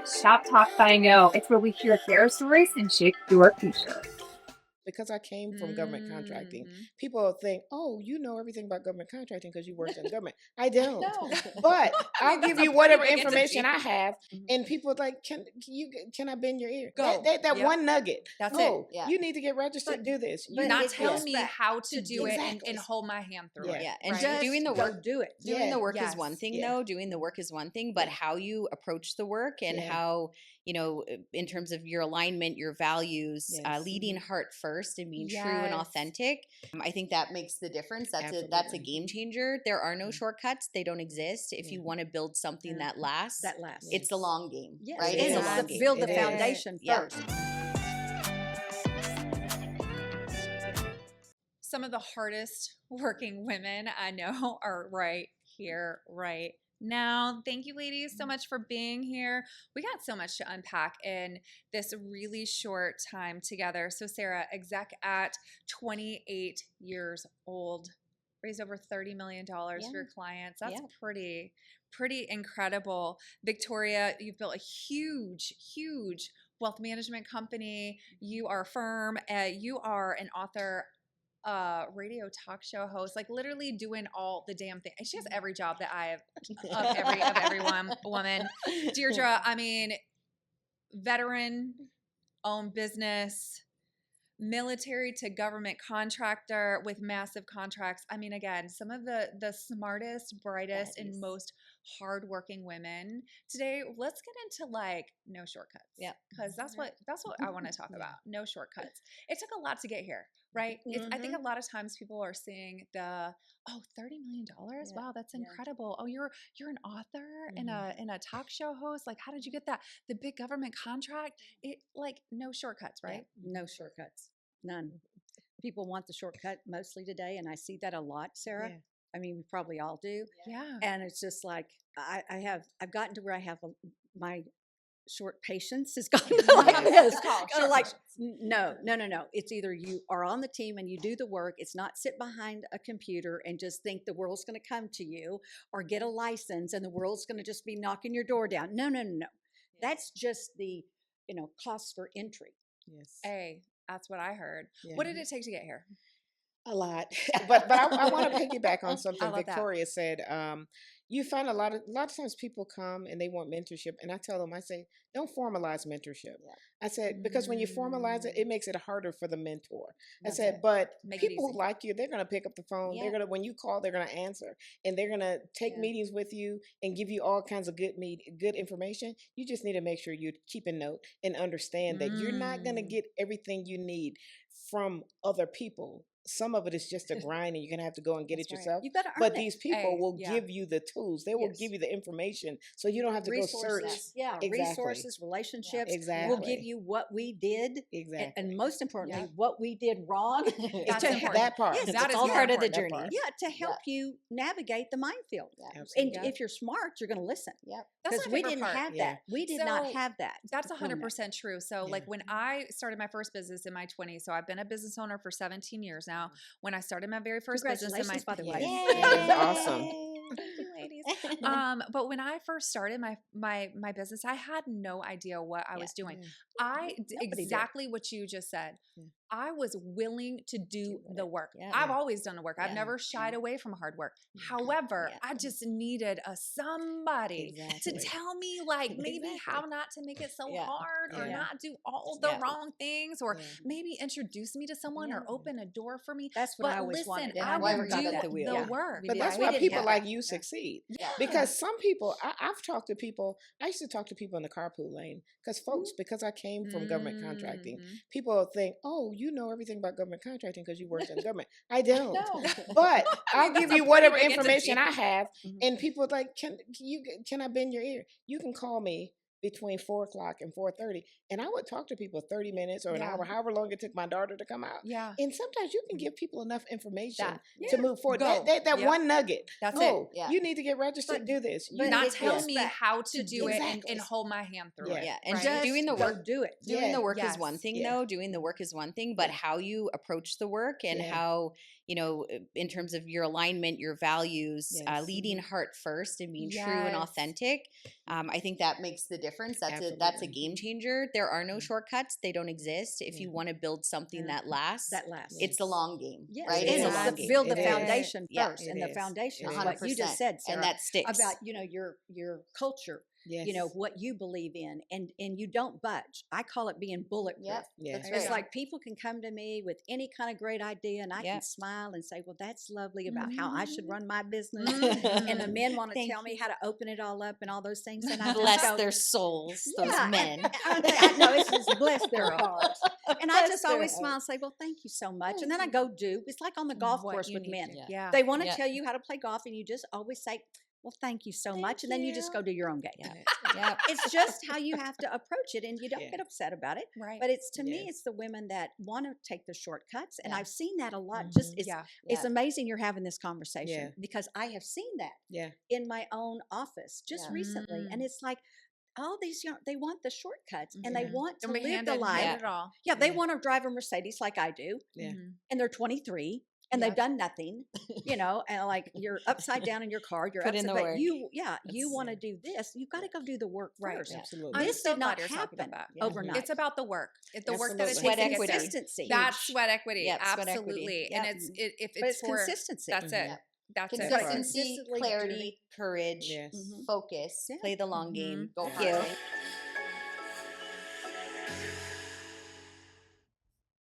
It's Shop Talk by No. It's where we hear their stories and shape your future. Because I came from government contracting, people think, "Oh, you know everything about government contracting because you worked in government." I don't, but I'll give you whatever information I have, and people are like, "Can I bend your ear?" Go. That Yep. one nugget. That's oh, it. Yeah. you need to get registered. Do this. but Not it tell goes me back how to to do it exactly. and hold my hand through it. Yeah, and right? just doing the go work. do it. Doing Yeah. the work Yes. is one thing, Yeah. though. Doing the work is one thing, but how you approach the work and Yeah. how, in terms of your alignment, your values, Yes. leading heart first and being true and Yes. authentic. I think that makes the difference. That's a Absolutely. game changer. There are no Yeah. shortcuts. They don't exist. If you want to build something that lasts, That lasts. it's the long game, Yes. right? It It's a is. long game. Build the It is. foundation Yeah. first. Some of the hardest working women I know are right here, right now. Thank you, ladies, so much for being here. We got so much to unpack in this really short time together. So, Sara, exec at 28 years old, raised over $30 million for your clients. That's pretty incredible. Victoria, you've built a huge wealth management company. You are a firm. You are an author, radio talk show host, like literally doing all the damn thing. She has every job that I have of every woman. Dierdre, I mean, veteran, owned business, military to government contractor with massive contracts. I mean, again, some of the smartest, brightest, and most hardworking women today. Let's get into like no shortcuts. Yeah, because that's what I want to talk about. No shortcuts. It took a lot to get here, right? I think a lot of times people are seeing the $30 million. Wow, that's incredible. Oh, you're an author and a talk show host. Like, how did you get that? The big government contract. It like no shortcuts, right? No shortcuts. None. People want the shortcut mostly today, and I see that a lot, Sara. Yeah. I mean, we probably all do. Yeah. And it's just like I've gotten to where I have my short patience has gotten like this. Kind of like no. It's either you are on the team and you do the work. It's not sit behind a computer and just think the world's going to come to you, or get a license and the world's going to just be knocking your door down. No. That's just the cost for entry. Yes. Hey, that's what I heard. Yeah. What did it take to get here? A lot, but I want to piggyback on something Victoria said. You find a lot of times people come and they want mentorship, and I tell them, I say, don't formalize mentorship. Yeah. I said, because when you formalize it, it makes it harder for the mentor. I said, but people who like you, they're going to pick up the phone. They're going to, when you call, they're going to answer, and they're going to take meetings with you and give you all kinds of good information. You just need to make sure you're keeping note and understand that you're not going to get everything you need from other people. Some of it is just a grind, and you're gonna have to go and get it yourself. You better earn but it. these people will give you the tools. They will give you the information, so you don't have to go search. Yeah, exactly. Resources, relationships. Exactly. We'll give you what we did, exactly, and most importantly, what we did wrong. That's important. That part. Yes, that's all part of the journey. Yeah, to help you navigate the minefield. Absolutely. And if you're smart, you're going to listen. Yeah, because we didn't have that. We did not have that. That's 100% true. So, like when I started my first business in my 20s, so I've been a business owner for 17 years now. When I started my very first business in my by the way. That's awesome. Thank you, ladies. But when I first started my business, I had no idea what I was doing. I exactly what you just said. I was willing to do the work. I've always done the work. I've never shied away from hard work. However, I just needed somebody to tell me like maybe how not to make it so hard, or not do all the wrong things, or maybe introduce me to someone or open a door for me. That's what I always wanted. I will do the work. But that's why people like you succeed. Because some people, I've talked to people, I used to talk to people in the carpool lane, because folks, because I came from government contracting, people think, oh, you know everything about government contracting because you worked in government. I don't. But I'll give you whatever information I have, and people are like, can I bend your ear? You can call me between 4 o'clock and 4:30, and I would talk to people 30 minutes or an hour, however long it took my daughter to come out. Yeah. And sometimes you can give people enough information to move forward. That one nugget. That's it. You need to get registered. Do this. You're not telling me how to do it and hold my hand through it. Yeah. And just doing the work. Do it. Doing the work is one thing, though. Doing the work is one thing, but how you approach the work and how in terms of your alignment, your values, Yes. leading heart first and being true and Yes. authentic. I think that makes the difference. That's a Absolutely. game changer. There are no Yeah. shortcuts. They don't exist. If Yeah. you want to build something Yeah. that lasts, That lasts. it's the long game, Yes, right? It It's a is. long the, game. build the It is. foundation Yeah. first, It and the is. foundation It is is. what you just said, Sarah, and that sticks. about your culture. Yes. What you believe in, and you don't budge. I call it being bulletproof. Yep. Yeah. That's It's right. like people can come to me with any kind of great idea, and I can Yep. smile and say, "Well, that's lovely about how I should run my business." Mhm. And the men want to Thank tell me you. how to open it all up and all those things, and I just Bless go, their souls, those Yeah, men. I know it's just bless their Girl. hearts. And I Bless just their always hearts. smile and say, "Well, thank you so much." And then I go do. It's like on the golf What course you with need men. to- Yeah. Yeah. They want to Yeah. tell you how to play golf, and you just always say, "Well, thank you so Thank much," and then you just you. go do your own game. Yeah. Yep. It's just how you have to approach it, and you don't Yeah. get upset about it. Right. But it's to me, Yes. it's the women that want to take the shortcuts, and Yeah. I've seen that a lot. Just it's yeah. it's Yeah. amazing you're having this conversation Yeah. because I have seen that Yeah. in my own office just Yeah. recently, and it's like all these young they want the shortcuts and they Mhm. want to Don't be live the handed life. it all. Yeah, they Yeah. want to drive a Mercedes like I do, Yeah. Mhm. and they're 23 and they've Yep. done nothing, and like you're upside down in your car, you're Put in upside, the but work. you That's- want to yeah. do this. You've got to go do the work Right. first. Absolutely. I'm This so did not glad you're talking happen about that. Yeah. overnight. It's about the work. The work that it Absolutely. takes Sweat to get there. consistency. That's Huge. sweat equity. Yep, sweat equity. Absolutely. Yep. And if But it's it's for consistency. that's it. Mhm. That's it. Consistency, Consistently clarity, courage, Yes. Mhm. focus, Yeah. play the long game. Mhm. Go Thank hard. you. Right?